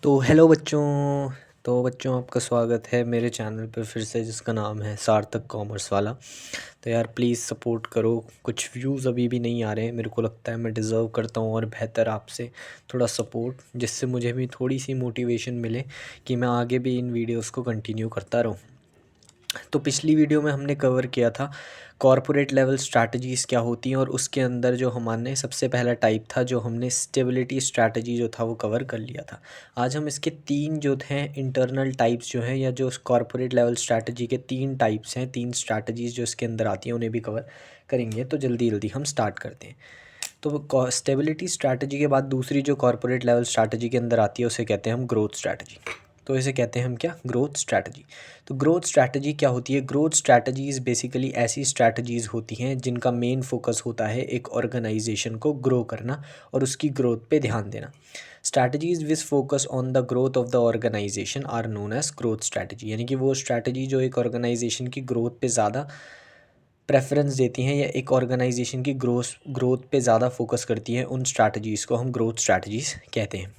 तो हेलो बच्चों। आपका स्वागत है मेरे चैनल पे फिर से, जिसका नाम है सार्थक कॉमर्स वाला। तो यार प्लीज़ सपोर्ट करो। कुछ व्यूज़ अभी भी नहीं आ रहे हैं, मेरे को लगता है मैं डिज़र्व करता हूँ और बेहतर आपसे थोड़ा सपोर्ट, जिससे मुझे भी थोड़ी सी मोटिवेशन मिले कि मैं आगे भी इन वीडियोस को कंटिन्यू करता रहूँ। तो पिछली वीडियो में हमने कवर किया था कॉरपोरेट लेवल स्ट्रैटेजीज़ क्या होती हैं, और उसके अंदर जो हमारे सबसे पहला टाइप था, जो हमने स्टेबिलिटी स्ट्रैटेजी जो था वो कवर कर लिया था। आज हम इसके तीन जो थे इंटरनल टाइप्स जो हैं, या जो कॉरपोरेट लेवल स्ट्रैटेजी के तीन टाइप्स हैं, तीन स्ट्रैटेजीज़ जो इसके अंदर आती हैं, उन्हें भी कवर करेंगे। तो जल्दी जल्दी हम स्टार्ट करते हैं। तो स्टेबिलिटी स्ट्रैटेजी के बाद दूसरी जो कॉरपोरेट लेवल स्ट्रैटेजी के अंदर आती है, उसे कहते हैं हम ग्रोथ स्ट्रैटेजी। तो इसे कहते हैं हम क्या? Growth strategy. तो ग्रोथ स्ट्रैटेजी क्या होती है? ग्रोथ स्ट्रैटेजीज़ बेसिकली ऐसी स्ट्रैटेजीज़ होती हैं जिनका मेन फोकस होता है एक ऑर्गेनाइजेशन को ग्रो करना और उसकी ग्रोथ पे ध्यान देना। Strategies which focus on the growth of the organisation are known as growth strategy. यानी कि वो स्ट्रैटेजी जो एक ऑर्गेनाइजेशन की ग्रोथ पे ज़्यादा प्रेफरेंस देती हैं, या एक ऑर्गेनाइजेशन की ग्रोथ पे ज़्यादा फोकस करती हैं, उन स्ट्रैटेजीज़ को हम ग्रोथ स्ट्रैटेजीज़ कहते हैं।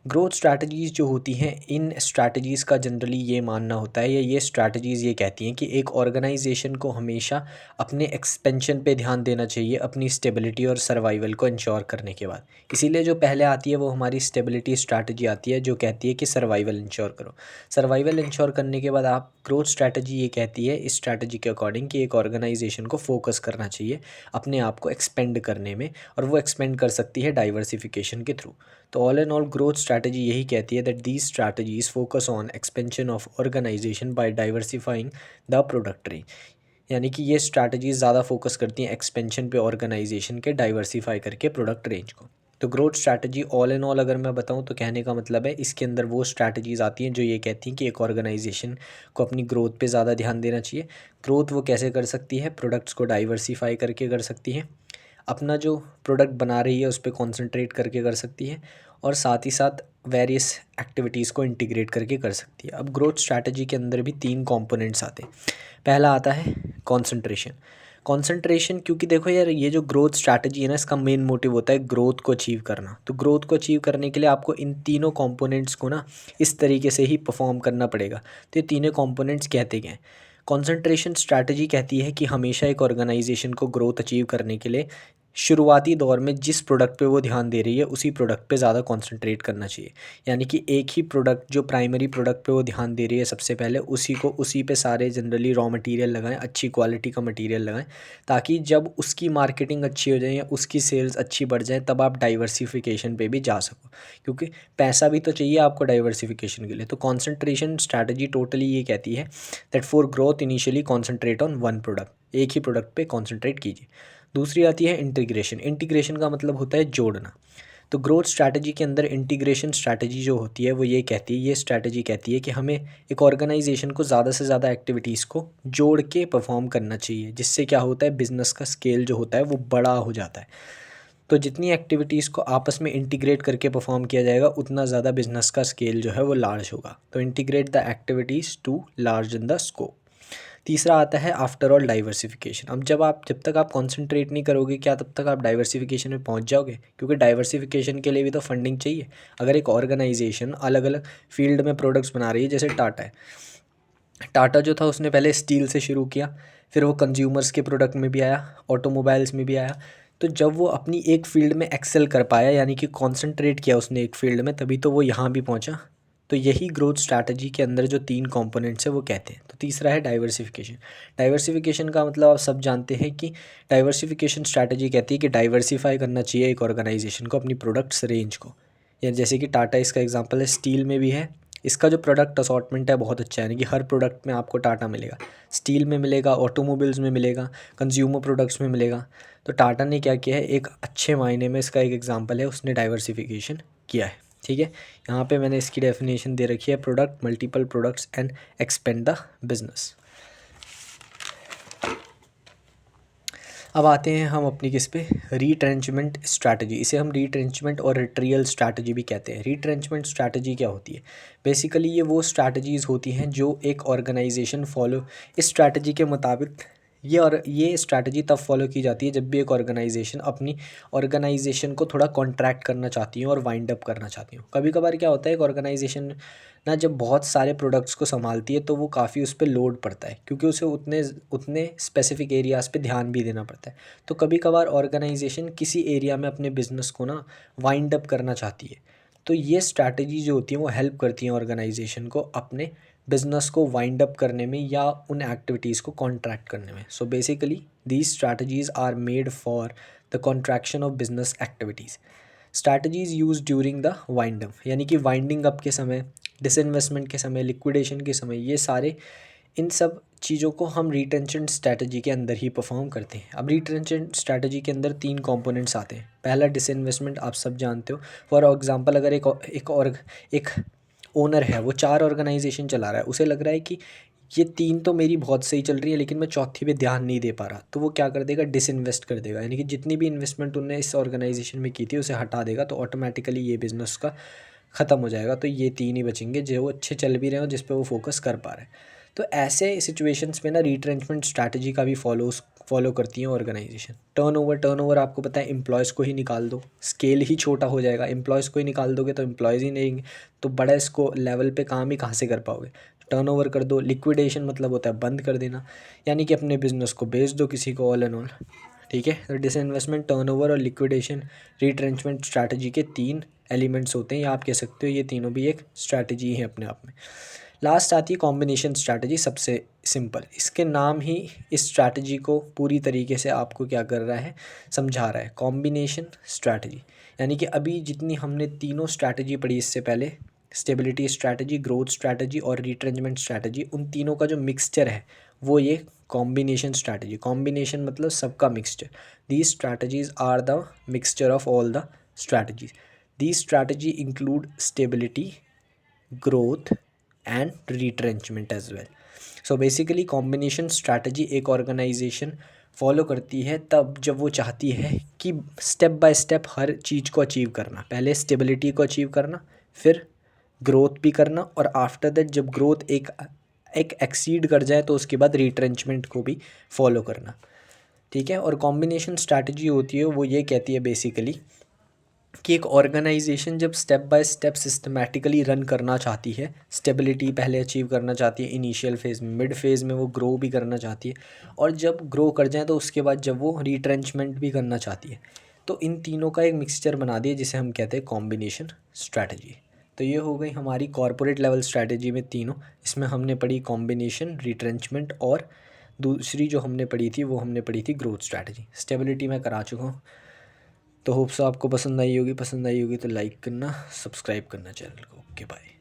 ग्रोथ स्ट्रैटेजीज़ जो होती हैं, इन स्ट्रैटेजीज़ का जनरली ये मानना होता है, या ये स्ट्रैटेजीज़ ये कहती हैं कि एक ऑर्गेनाइजेशन को हमेशा अपने एक्सपेंशन पे ध्यान देना चाहिए अपनी स्टेबिलिटी और सर्वाइवल को इंश्योर करने के बाद। इसीलिए जो पहले आती है वो हमारी स्टेबिलिटी स्ट्रैटेजी आती है, जो कहती है कि सर्वाइवल इंश्योर करो। सर्वाइवल इंश्योर करने के बाद आप ग्रोथ स्ट्रैटेजी ये कहती है इस स्ट्रैटेजी के अकॉर्डिंग कि एक ऑर्गेनाइजेशन को फोकस करना चाहिए अपने आप को एक्सपेंड करने में, और वो एक्सपेंड कर सकती है डाइवर्सिफिकेशन के थ्रू। तो all and all growth strategy यही कहती है that these strategies focus on expansion of organisation by diversifying the product range. यानी कि ये स्ट्रैटेजीज ज़्यादा फोकस करती हैं एक्सपेंशन पे ऑर्गेनाइजेशन के, डाइवर्सिफाई करके प्रोडक्ट रेंज को। तो growth strategy all and all अगर मैं बताऊं तो कहने का मतलब है इसके अंदर वो स्ट्रैटेजीज आती हैं जो ये कहती हैं कि एक ऑर्गेनाइजेशन को अपनी ग्रोथ पे ज़्यादा ध्यान देना चाहिए। ग्रोथ वो कैसे कर सकती है? प्रोडक्ट्स को डाइवर्सिफाई करके कर सकती है, अपना जो प्रोडक्ट बना रही है उस पर कॉन्सेंट्रेट करके कर सकती है, और साथ ही साथ वेरियस एक्टिविटीज़ को इंटीग्रेट करके कर सकती है। अब ग्रोथ स्ट्रैटेजी के अंदर भी तीन कंपोनेंट्स आते हैं। पहला आता है कंसंट्रेशन। कंसंट्रेशन, क्योंकि देखो यार, ये जो ग्रोथ स्ट्रैटेजी है ना, इसका मेन मोटिव होता है ग्रोथ को अचीव करना। तो ग्रोथ को अचीव करने के लिए आपको इन तीनों कंपोनेंट्स को ना इस तरीके से ही परफॉर्म करना पड़ेगा। तो ये तीनों कंपोनेंट्स कहते हैं। कंसंट्रेशन स्ट्रैटेजी कहती है कि हमेशा एक ऑर्गेनाइजेशन को ग्रोथ अचीव करने के लिए शुरुआती दौर में जिस प्रोडक्ट पे वो ध्यान दे रही है उसी प्रोडक्ट पे ज़्यादा कंसंट्रेट करना चाहिए। यानी कि एक ही प्रोडक्ट, जो प्राइमरी प्रोडक्ट पे वो ध्यान दे रही है सबसे पहले, उसी पे सारे जनरली रॉ मटेरियल लगाएं, अच्छी क्वालिटी का मटेरियल लगाएं, ताकि जब उसकी मार्केटिंग अच्छी हो जाए या उसकी सेल्स अच्छी बढ़ जाए तब आप डाइवर्सिफिकेशन पे भी जा सको, क्योंकि पैसा भी तो चाहिए आपको डाइवर्सिफिकेशन के लिए। तो कॉन्सेंट्रेशन स्ट्रैटेजी टोटली ये कहती है that for growth initially concentrate on one product, एक ही प्रोडक्ट पे कॉन्सेंट्रेट कीजिए। दूसरी आती है इंटीग्रेशन। इंटीग्रेशन का मतलब होता है जोड़ना। तो ग्रोथ स्ट्रैटेजी के अंदर इंटीग्रेशन स्ट्रैटेजी जो होती है वो ये कहती है, ये स्ट्रैटेजी कहती है कि हमें एक ऑर्गेनाइजेशन को ज़्यादा से ज़्यादा एक्टिविटीज़ को जोड़ के परफॉर्म करना चाहिए, जिससे क्या होता है, बिज़नेस का स्केल जो होता है वो बड़ा हो जाता है। तो जितनी एक्टिविटीज़ को आपस में इंटीग्रेट करके परफॉर्म किया जाएगा उतना ज़्यादा बिज़नेस का स्केल जो है वो लार्ज होगा। तो integrate the activities to large in the scope. तीसरा आता है आफ्टर ऑल डाइवर्सिफिकेशन। अब जब तक आप कंसंट्रेट नहीं करोगे, क्या तब तक आप डाइवर्सिफिकेशन में पहुंच जाओगे? क्योंकि डाइवर्सिफिकेशन के लिए भी तो फंडिंग चाहिए। अगर एक ऑर्गेनाइजेशन अलग अलग फील्ड में प्रोडक्ट्स बना रही है, जैसे टाटा है, टाटा जो था उसने पहले स्टील से शुरू किया, फिर वो कंज्यूमर्स के प्रोडक्ट में भी आया, ऑटोमोबाइल्स में भी आया। तो जब वो अपनी एक फील्ड में एक्सेल कर पाया, यानी कि कॉन्सेंट्रेट किया उसने एक फील्ड में, तभी तो वो यहाँ भी पहुँचा। तो यही ग्रोथ स्ट्रैटेजी के अंदर जो तीन कंपोनेंट्स है वो कहते हैं। तो तीसरा है डाइवर्सिफिकेशन। डाइवर्सिफिकेशन का मतलब आप सब जानते हैं कि डाइवर्सिफिकेशन स्ट्रैटेजी कहती है कि डाइवर्सिफाई करना चाहिए एक ऑर्गेनाइजेशन को अपनी प्रोडक्ट्स रेंज को। या जैसे कि टाटा इसका एग्जांपल है, स्टील में भी है, इसका जो प्रोडक्ट असॉर्टमेंट है बहुत अच्छा है, यानी कि हर प्रोडक्ट में आपको टाटा मिलेगा, स्टील में मिलेगा, ऑटोमोबाइल्स में मिलेगा, कंज्यूमर प्रोडक्ट्स में मिलेगा। तो टाटा ने क्या किया है, एक अच्छे मायने में इसका एक एग्जांपल है, उसने डाइवर्सिफिकेशन किया है। ठीक है, यहाँ पे मैंने इसकी डेफिनेशन दे रखी है, product, multiple products and expand the business. अब आते हैं हम अपनी किस पे, रीट्रेंचमेंट स्ट्रैटेजी। इसे हम रीट्रेंचमेंट और रिट्रियल स्ट्रैटेजी भी कहते हैं। रीट्रेंचमेंट स्ट्रैटेजी क्या होती है? बेसिकली ये वो स्ट्रैटेजीज़ होती हैं जो एक ऑर्गेनाइजेशन फॉलो, इस स्ट्रैटेजी के मुताबिक ये स्ट्रैटेजी तब फॉलो की जाती है जब भी एक ऑर्गेनाइजेशन अपनी ऑर्गेनाइजेशन को थोड़ा कॉन्ट्रैक्ट करना चाहती है और वाइंड अप करना चाहती हूँ। कभी कभार क्या होता है, एक ऑर्गेनाइजेशन ना जब बहुत सारे प्रोडक्ट्स को संभालती है तो वो काफ़ी उस पर लोड पड़ता है, क्योंकि उसे उतने उतने स्पेसिफिक एरियाज़ पे ध्यान भी देना पड़ता है। तो कभी कभार ऑर्गेनाइजेशन किसी एरिया में अपने बिजनेस को ना वाइंड अप करना चाहती है। तो ये स्ट्रैटेजी जो होती है वो हेल्प करती हैं ऑर्गेनाइजेशन को अपने बिजनेस को वाइंड अप करने में या उन एक्टिविटीज़ को कॉन्ट्रैक्ट करने में। So basically these strategies are made for the contraction of business activities. Strategies use during the wind up, यानी कि वाइंडिंग अप के समय, डिसइन्वेस्टमेंट के समय, लिक्विडेशन के समय, ये सारे इन सब चीज़ों को हम रिटेंशन स्ट्रैटेजी के अंदर ही परफॉर्म करते हैं। अब रिटेंशन स्ट्रैटेजी के अंदर 3 कंपोनेंट्स आते हैं। पहला डिसइन्वेस्टमेंट, आप सब जानते हो। फॉर एग्जांपल अगर एक ओनर है, वो 4 ऑर्गेनाइजेशन चला रहा है, उसे लग रहा है कि ये 3 तो मेरी बहुत सही चल रही है लेकिन मैं चौथी पे ध्यान नहीं दे पा रहा, तो वो क्या कर देगा, डिसइन्वेस्ट कर देगा। यानी कि जितनी भी इन्वेस्टमेंट उन्होंने इस ऑर्गेनाइजेशन में की थी उसे हटा देगा, तो ऑटोमेटिकली ये बिज़नेस का ख़त्म हो जाएगा। तो ये 3 ही बचेंगे जो अच्छे चल भी रहे हो, जिस पे वो फोकस कर पा रहे हैं। तो ऐसे सिचुएशंस में ना रिट्रेंचमेंट स्ट्रैटेजी का भी फॉलो करती हैं ऑर्गेनाइजेशन। टर्नओवर आपको पता है, एम्प्लॉयज़ को ही निकाल दो, स्केल ही छोटा हो जाएगा। एम्प्लॉयज़ को ही निकाल दोगे तो एम्प्लॉयज़ ही नहीं रहेंगे, तो बड़ा इसको लेवल पे काम ही कहाँ से कर पाओगे। टर्नओवर कर दो। लिक्विडेशन मतलब होता है बंद कर देना, यानी कि अपने बिजनेस को बेच दो किसी को, ऑल एंड ऑल। ठीक है, तो डिसइन्वेस्टमेंट, टर्नओवर और लिक्विडेशन रिट्रेंचमेंट स्ट्रैटेजी के 3 एलिमेंट्स होते हैं, या आप कह सकते हो ये तीनों भी एक स्ट्रैटेजी है अपने आप में। लास्ट आती है कॉम्बिनेशन स्ट्रैटेजी, सबसे सिंपल। इसके नाम ही इस स्ट्रैटेजी को पूरी तरीके से आपको क्या कर रहा है, समझा रहा है। कॉम्बिनेशन स्ट्रैटेजी यानी कि अभी जितनी हमने तीनों स्ट्रैटेजी पढ़ी इससे पहले, स्टेबिलिटी स्ट्रैटेजी, ग्रोथ स्ट्रैटेजी और रिट्रेंचमेंट स्ट्रैटेजी, उन तीनों का जो मिक्सचर है वो ये कॉम्बिनेशन स्ट्रैटेजी। कॉम्बिनेशन मतलब सबका mixture. These strategies are the mixture of all the strategies. These strategy include stability, growth and retrenchment as well. So basically combination strategy एक ऑर्गेनाइजेशन फॉलो करती है तब जब वो चाहती है कि स्टेप बाय स्टेप हर चीज़ को अचीव करना। पहले स्टेबिलिटी को अचीव करना, फिर ग्रोथ भी करना, और आफ्टर दैट जब ग्रोथ एक एक एक्सीड कर जाए तो उसके बाद रिट्रेंचमेंट को भी फॉलो करना। ठीक है, और कॉम्बिनेशन स्ट्रैटेजी होती है वो ये कहती है बेसिकली कि एक ऑर्गेनाइजेशन जब step by step systematically run करना चाहती है, स्टेबिलिटी पहले अचीव करना चाहती है इनिशियल फेज़ में, मिड फेज़ में वो ग्रो भी करना चाहती है, और जब ग्रो कर जाए तो उसके बाद जब वो रिट्रेंचमेंट भी करना चाहती है, तो इन तीनों का एक मिक्सचर बना दिए जिसे हम कहते हैं कॉम्बिनेशन स्ट्रैटेजी। तो ये हो गई हमारी कॉरपोरेट लेवल स्ट्रैटेजी में तीनों। इसमें हमने पढ़ी कॉम्बिनेशन, रिट्रेंचमेंट, और दूसरी जो हमने पढ़ी थी वो हमने पढ़ी थी ग्रोथ स्ट्रैटेजी। स्टेबिलिटी मैं करा चुका हूँ। तो होप सो आपको पसंद आई होगी तो लाइक करना, सब्सक्राइब करना चैनल को। Okay bye.